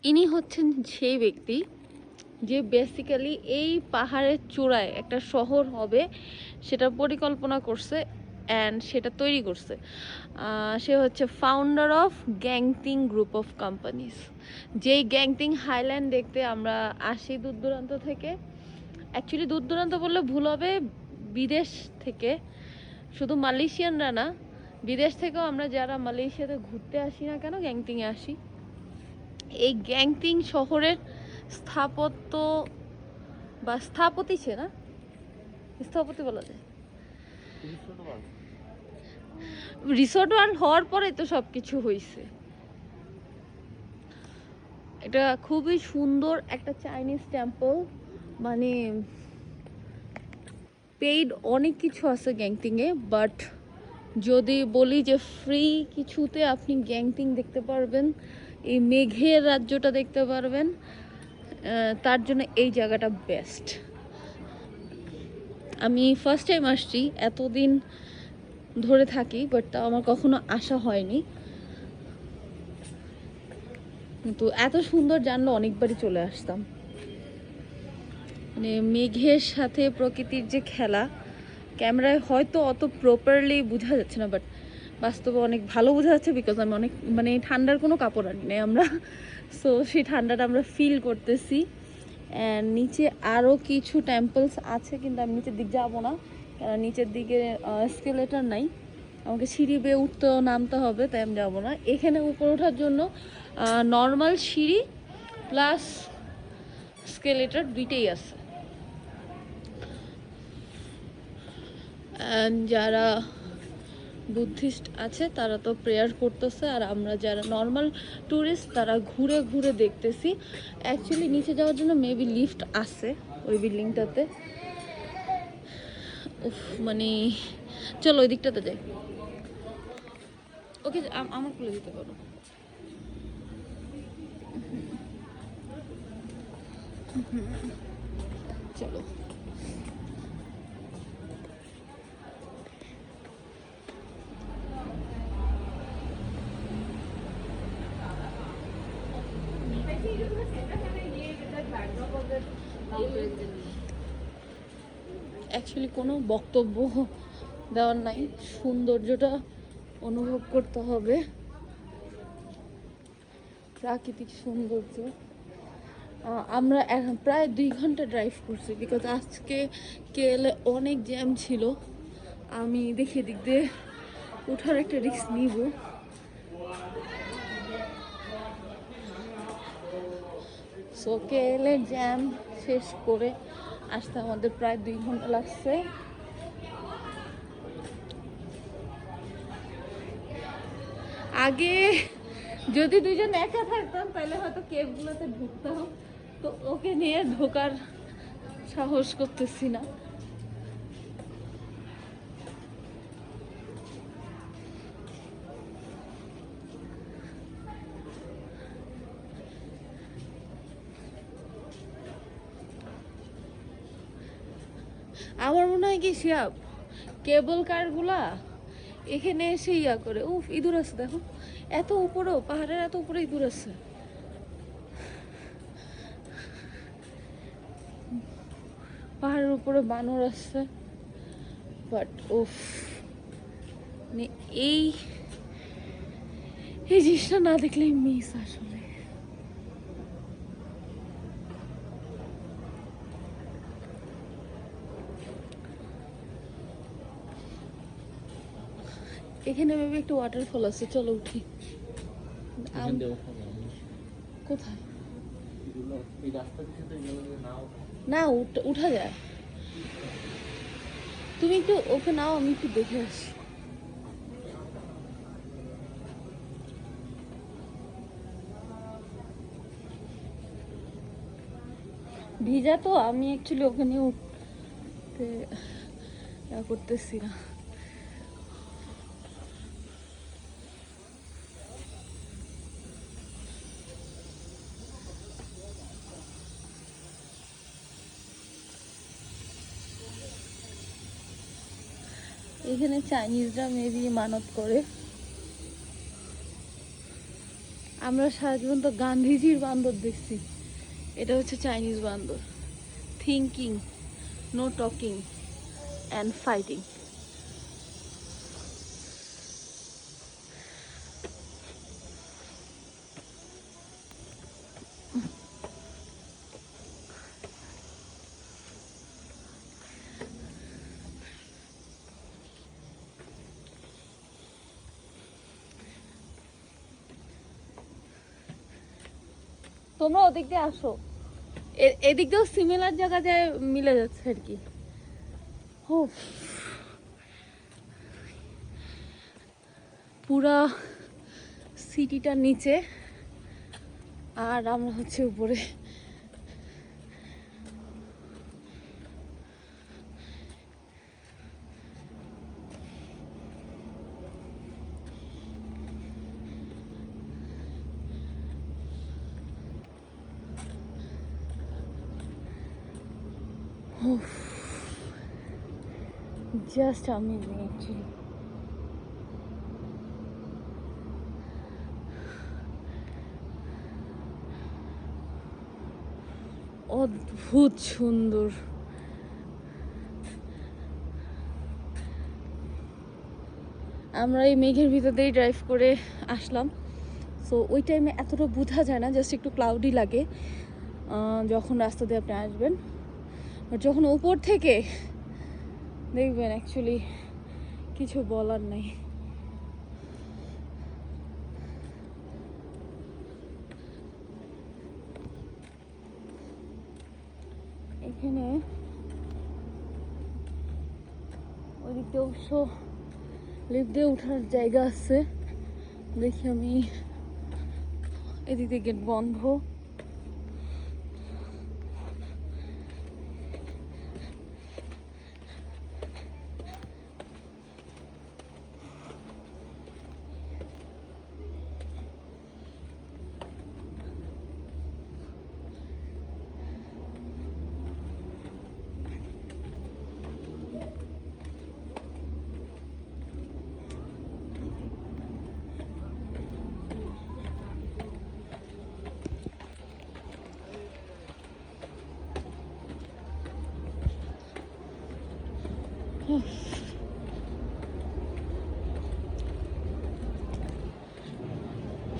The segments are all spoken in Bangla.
ইনি হচ্ছেন সেই ব্যক্তি যে বেসিক্যালি এই পাহাড়ের চূড়ায় একটা শহর হবে সেটা পরিকল্পনা করছে অ্যান্ড সেটা তৈরি করছে। সে হচ্ছে founder of Genting group of companies. যেই গ্যাংটিং হাইল্যান্ড দেখতে আমরা আসি দূর দূরান্ত থেকে, অ্যাকচুয়ালি দূর দূরান্ত বললে ভুল হবে, বিদেশ থেকে, শুধু মালয়েশিয়ানরা না, বিদেশ থেকেও আমরা যারা মালয়েশিয়াতে ঘুরতে আসি না কেন গ্যাংটিংয়ে আসি। এই গ্যাংটিং শহরের স্থাপত্য বা স্থপতি সে না, স্থপতি বলা যায়। রিসোর্ট ওয়ার্ল্ড হওয়ার পরে তো সব কিছু হয়েছে। এটা খুবই সুন্দর একটা চাইনিজ টেম্পল, মানে পেইড অনেক কিছু আছে গ্যাংটিংয়ে, বাট যদি বলি যে ফ্রি কিছুতে আপনি গ্যাংটিং দেখতে পারবেন, এই মেঘের রাজ্যটা দেখতে পারবেন, তার জন্য এই জায়গাটা বেস্ট। আমি ফার্স্ট টাইম আসছি, এতদিন ধরে থাকি বাট তাও আমার কখনো আসা হয়নি, কিন্তু এত সুন্দর জানলে অনেকবারই চলে আসতাম। মানে মেঘের সাথে প্রকৃতির যে খেলা, ক্যামেরায় হয়তো অত প্রপারলি বোঝা যাচ্ছে না, বাট বাস্তবে অনেক ভালো বোঝা যাচ্ছে, বিকজ আমি অনেক মানে ঠান্ডার কোনো কাপড় আনি নাই আমরা, সো সেই ঠান্ডাটা আমরা ফিল করতেছি। অ্যান্ড নিচে আরও কিছু টেম্পলস আছে, কিন্তু আমি নিচের দিক যাবো না, কারণ নিচের দিকে স্কেলেটার নাই, আমাকে সিঁড়ি বেয়ে উঠতে নামতে হবে, তাই আমি যাবো না। এখানে উপরে ওঠার জন্য নর্মাল সিঁড়ি প্লাস স্কেলেটার দুইটাই আছে। যারা বুদ্ধিস্ট আছে তারা তো প্রেয়ার করতেছে, আর আমরা যারা নর্মাল ট্যুরিস্ট তারা ঘুরে ঘুরে দেখতেছি। অ্যাকচুয়ালি নিচে যাওয়ার জন্য মেবি লিফট আছে ওই বিল্ডিংটাতে। উফ, মানে চলো ওই দিকটাতে যাই। ওকে, আমার খুলে দিতে পারো। চলো। অ্যাকচুয়ালি কোনো বক্তব্য দেওয়ার নাই, সৌন্দর্যটা অনুভব করতে হবে, প্রাকৃতিক সৌন্দর্য। আমরা প্রায় 2 ঘন্টা ড্রাইভ করছি, বিকজ আজকে কেএলএ অনেক জ্যাম ছিল। আমি দেখি দিক দিয়ে ওঠার একটা রিস্ক নিব। সো কেএলএ জ্যাম শেষ করে আসতে আমাদের প্রায় 2 ঘন্টা লাগছে। আগে যদি দুইজন একা থাকতাম তাহলে হয়তো কেভগুলোতে ঢুকতাম, তো ওকে নিয়ে ঢোকার সাহস করতেছি না। আমার মনে হয় কি শিয়াব, কেবল কারগুলা এখানে এসে ইয়া করে। উফ, ইঁদুর আছে দেখো, এত উপরেও, পাহাড়ের এত উপরে ইঁদুর আছে। পাহাড়ের উপরে বানর আছে, বাট উফ, মানে এই এই জিনিসটা না দেখলেই মিস আসলে। এখানে মেবি একটু ওয়াটারফল আছে, চলো উঠি। কোথায়? না, উঠা যায়। তুমি একটু ওকে নাও, আমি একটু দেখে আসি। ভিজা তো, আমি অ্যাকচুয়ালি ওখানে উঠতে করতেছি না। এখানে চাইনিজরা মেবি মানত করে। আমরা সারা জীবন তো গান্ধীজির বান্দর দেখছি, এটা হচ্ছে চাইনিজ বান্দর। Thinking, no talking and fighting. তোমরা ওদিক দিয়ে আসো, এদিক দিয়েও সিমিলার জায়গাতে মিলে যাচ্ছে আর কি। পুরা সিটিটা নিচে আর আমরা হচ্ছে উপরে। Just amazing actually. অদ্ভুত সুন্দর। আমরা এই মেঘের ভিতর দিয়েই ড্রাইভ করে আসলাম। সো ওই টাইমে এতটা বোঝা যায় না, জাস্ট একটু ক্লাউডি লাগে যখন রাস্তা দিয়ে আপনি আসবেন। বাট যখন উপর থেকে দেখবেন অ্যাকচুয়ালি কিছু বলার নাই। এখানে ওইদিকে অবশ্য লিফট দিয়ে ওঠার জায়গা আছে। দেখি আমি, এদিকে গেট বন্ধ।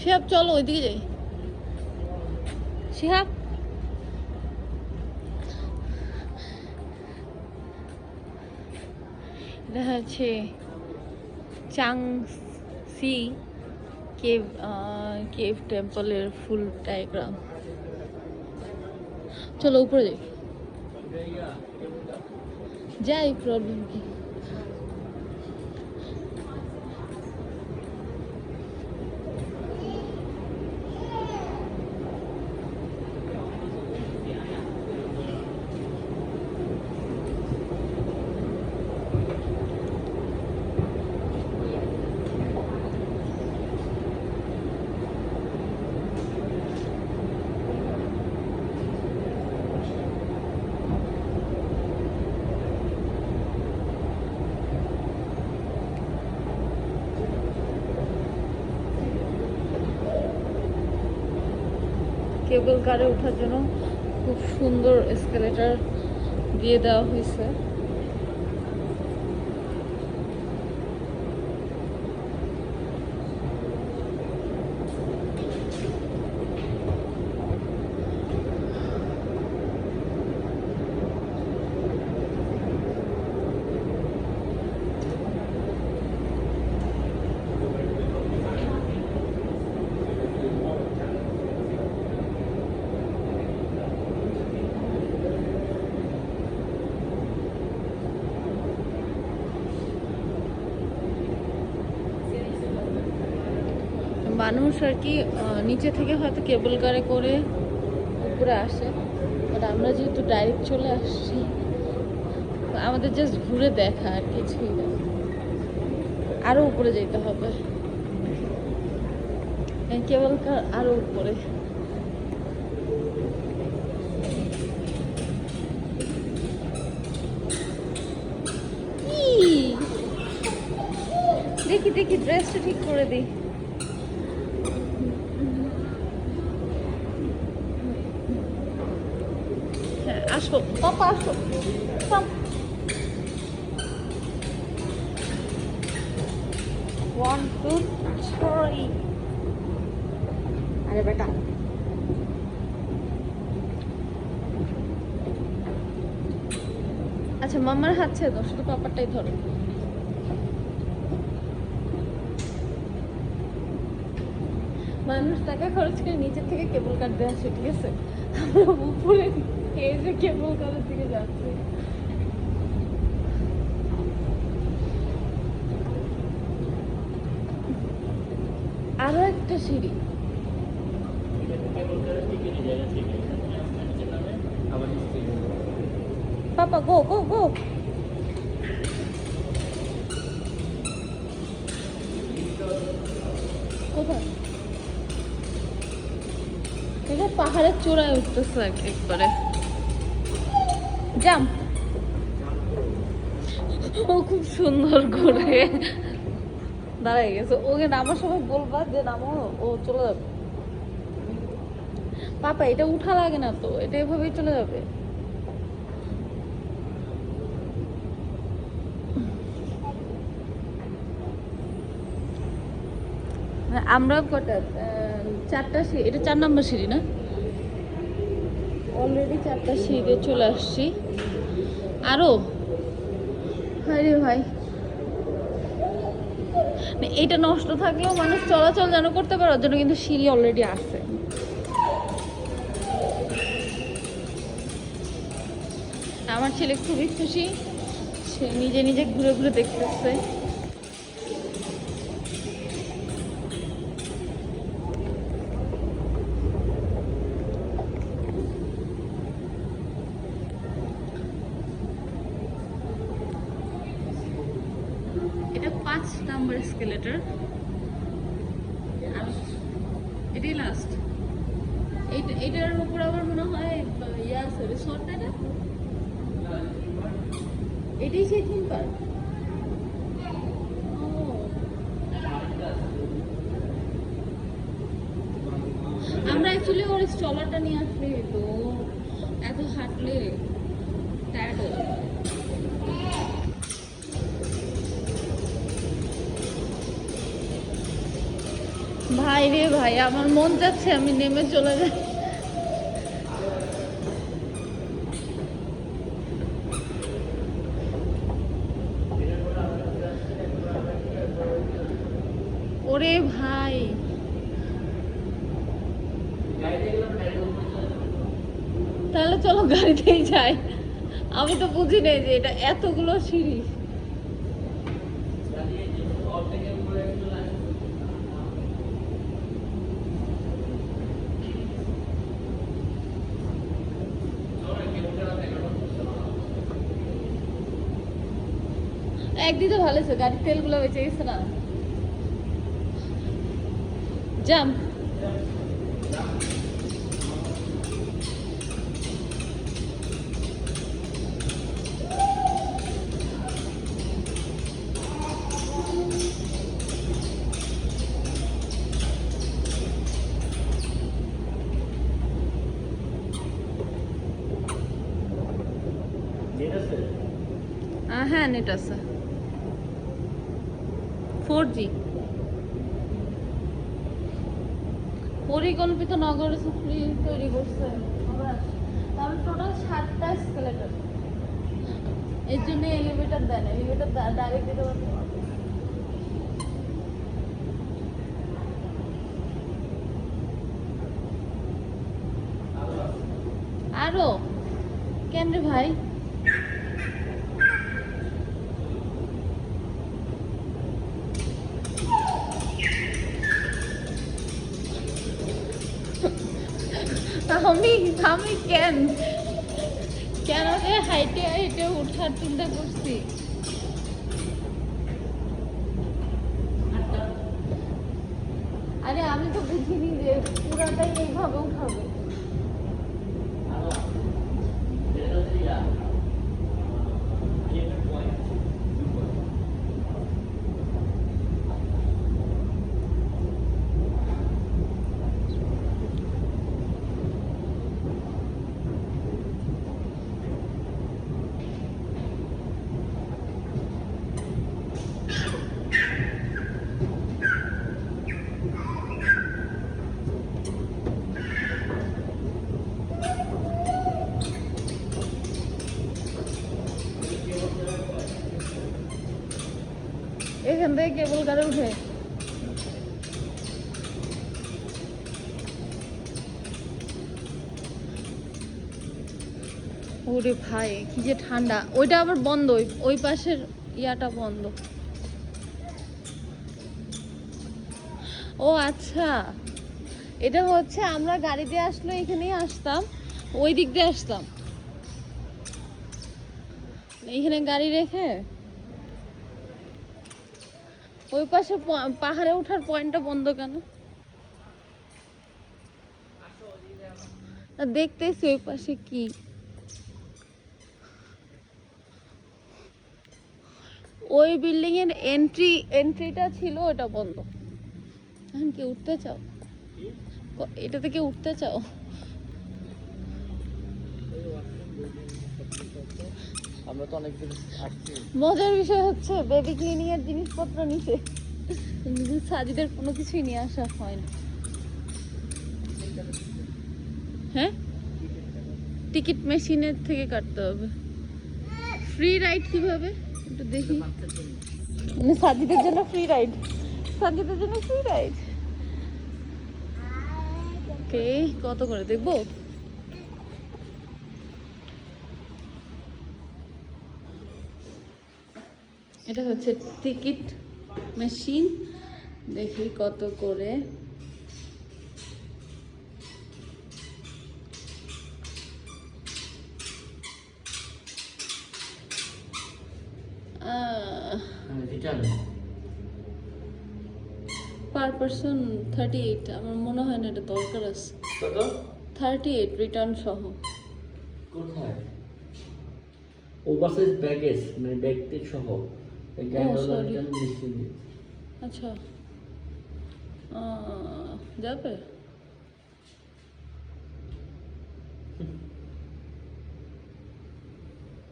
শিহাব চলো ওইদিকে যাই। শিহাব এটা হচ্ছে চাংসি কেভ টেম্পলের ফুল ডায়াগ্রাম। চলো উপরে যাই। যাই, প্রবলেম কি? কেবল কারে ওঠার জন্য খুব সুন্দর এসকেলেটর দিয়ে দেওয়া হয়েছে। মানুষ আর কি নিচে থেকে হয়তো কেবল কারে করে উপরে আসে, বাট আমরা যেহেতু ডাইরেক্ট চলে আসছি, আমাদের জাস্ট ঘুরে দেখা আর কিছুই না। আরো উপরে যেতে হবে, কেবল কার আরো উপরে। দেখি দেখি ড্রেসটা ঠিক করে দিই। আসো পাপা আসো। Come. 1 2 3। আরে বেটা আচ্ছা মামার হাত ছেড়ে দাও, শুধু পাপারটাই ধরো। মানুষ টাকা খরচ করে নিচের থেকে কেবল কাট দিয়ে আসে, ঠিক আছে? আমরা উপরে এই যে কেবল কাটের দিকে যাচ্ছি। আরো একটা সিঁড়ি। পাপা গো গো গো। কোথায়? এটা পাহাড়ের চূড়ায় উঠতেছে একবারে। জাম। ও খুব সুন্দর করে দাঁড়াই গেছে। ওকে নামার সময় বলবা যে নামো, ও চলে যাবে। পাপা এটা উঠা লাগে না তো, এটা এভাবেই চলে যাবে। আমরা কটা 4টা সিঁড়ি, এটা 4 নম্বর সিঁড়ি না? অলরেডি 4টা সিঁড়িতে চলে আসছি। আরো হায় রে ভাই, এটা নষ্ট থাকলেও মানুষ চলাচল যেন করতে পারে, ওর জন্য কিন্তু সিঁড়ি অলরেডি আছে। আমার ছেলে খুবই খুশি, সে নিজে নিজে ঘুরে ঘুরে দেখতেছে। এটা 5 নাম্বার এসকেলেটর, এটাই লাস্ট। এটার উপর আবার মনে হয় ইয়া আছে, রিসর্ট না? এটাই সেই থিম পার্ক। আমরা অ্যাকচুয়ালি ওর স্ট্রলারটা নিয়ে আসলে তো এত হাঁটলে টায়ার্ড হয়ে যাবে। ভাই রে ভাই, আমার মন যাচ্ছে আমি নেমে চলে যাই। ওরে ভাই, তাহলে চলো গাড়িতেই যাই। আমি তো বুঝি নাই যে এটা এতগুলো সিঁড়ি। একদিকে ভালো আছে, গাড়ির তেলগুলো বেঁচে গেছে না। জাম্প। হ্যাঁ নেট আছে, 4G। পরিকল্পিত নগর তৈরি করছে। তাহলে টোটাল 7টা এসকেলেটর, এর জন্য এলিভেটর দেন, এলিভেটর ডাইরেক্ট দিতে পারতে। আরো কেন রে ভাই? আমি কেন কেন যে হাইটে হাইটে উঠার চিন্তা করছি। আরে আমি তো বুঝিনি যে পুরাটাই এইভাবে উঠাবে। এখান থেকে কেবল কারে উঠে। ওরে ভাই কি যে ঠান্ডা। ওইটা আবার বন্ধ, ওই পাশের ইয়াটা বন্ধ। ও আচ্ছা, এটা হচ্ছে আমরা গাড়িতে আসলে এখানেই আসতাম, ওই দিক দিয়ে আসতাম, এইখানে গাড়ি রেখে ওই পাশে পাহাড়ে ওঠার পয়েন্টটা বন্ধ কেন? দেখতেছি ওই পাশে কি। ওই বিল্ডিং এর এন্ট্রিটা ছিল, ওটা বন্ধ। এখন কি উঠতে চাও? এটা থেকে উঠতে চাও? আমরা তো অনেক দিন আসছি। মজার বিষয় হচ্ছে বেবি ক্লিনিং এর জিনিসপত্র নিচে, কিন্তু সাজিদের কোনো কিছুই নিয়ে আসা হয় না। হ্যাঁ, টিকিট মেশিনের থেকে কাটতে হবে। ফ্রি রাইড কিভাবে একটু দেখি। মানে সাজিদের জন্য ফ্রি রাইড, সাজিদের জন্য ফ্রি রাইড। ওকে, কত করে দেখবো? এটা হচ্ছে টিকিট মেশিন, দেখি কত করে। Per person 38। আমার মনে হয় না এটা দরকার আছে। কত? 38 রিটার্ন সহ। কোথায়? ওভারসাইজ ব্যাগেজ মানে ব্যাগটি সহ। sorry. আচ্ছা, যাবে।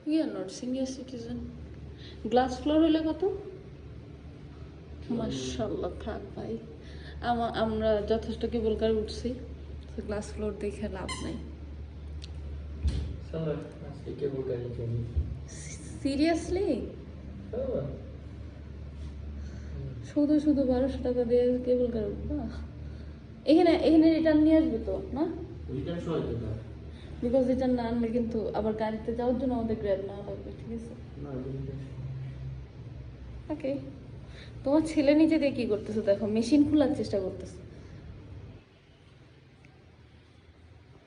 We are not senior citizen. Glass floor হলে কত? মাশাআল্লাহ, থাক ভাই, আমরা যথেষ্ট কেবল কার উঠছি, গ্লাস ফ্লোর দেখে লাভ নাই। সিরিয়াসলি শুধু 1200 টাকা দিয়ে কেবল কার উঠবা? এখানে রিটার্ন নিয়ে আসবে তো না? রিটার্ন সহ দিতে হবে। বিকজ রিটার্ন না আনলে কিন্তু আবার গাড়িতে যাওয়ার জন্য আমাদের গ্র্যাব নেওয়া লাগবে, ঠিক আছে? না, ওকে, তোমার ছেলে নিজে দিয়ে কি করতেছে দেখো, মেশিন খোলার চেষ্টা করতেছে।